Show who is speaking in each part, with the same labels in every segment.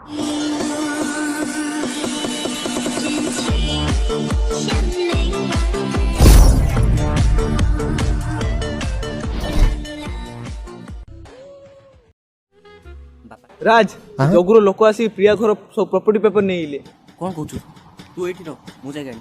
Speaker 1: राज जगुर लोक आसी प्रिया घर सब प्रॉपर्टी पेपर नहीं
Speaker 2: कौन कहू तू ये रह मुझे गाड़ी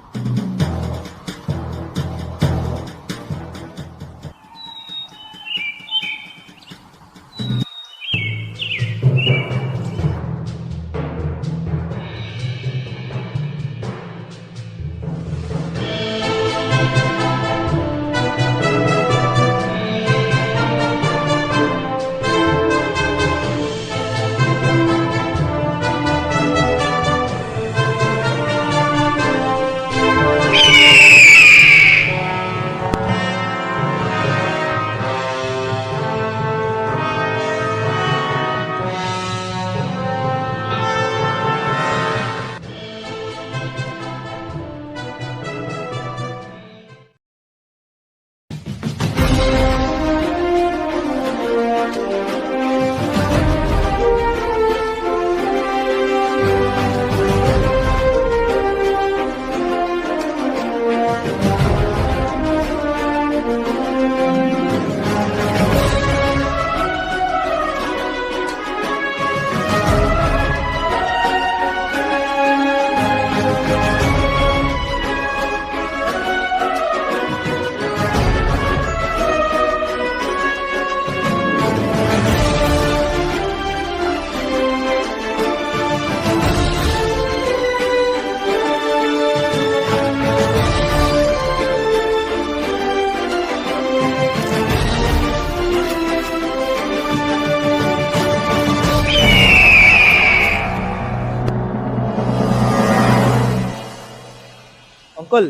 Speaker 1: अंकल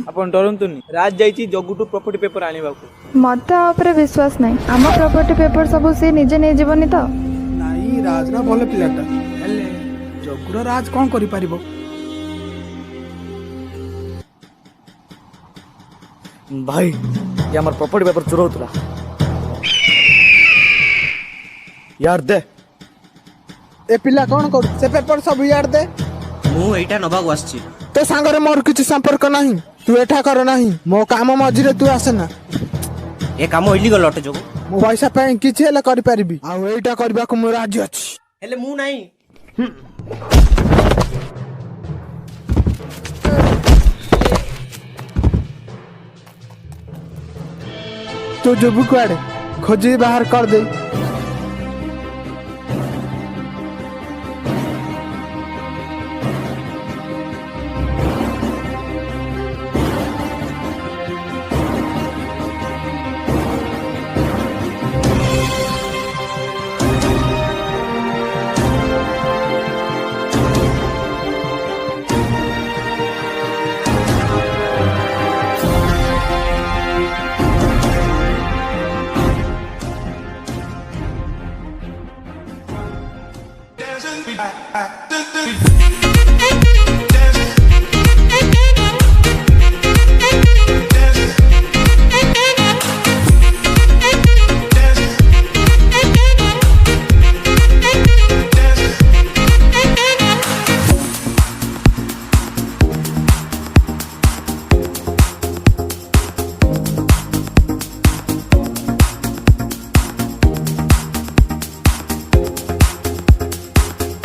Speaker 1: अपन डरंतुनी राज जाइची जगुटू प्रॉपर्टी पेपर आनिबा को
Speaker 3: मत ऊपर विश्वास नहीं आम प्रॉपर्टी पेपर सब से निजे नहीं जीवनी तो
Speaker 4: नाई राज ना भले पिलाटा हेले जगुर राज कौन करि परिबो
Speaker 2: भाई ये हमार प्रॉपर्टी पेपर चोर होतला यार दे
Speaker 4: ए पिला कौन कर से पेपर सब यार दे
Speaker 2: मु एटा नबाक आछी
Speaker 4: तो सांगरे मोर किछि संपर्क नहीं तू एठा कर नहीं मो काम मझिरे तू आसे ना
Speaker 2: ए काम इलीगल अटे जोगो
Speaker 4: मो पैसा पे किछि हेले करि परिबी आ एटा करबा को मो राजी अछि
Speaker 2: हेले मु नाही
Speaker 4: तू जबु कुआडे खोजी बाहर कर दे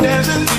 Speaker 5: Dancing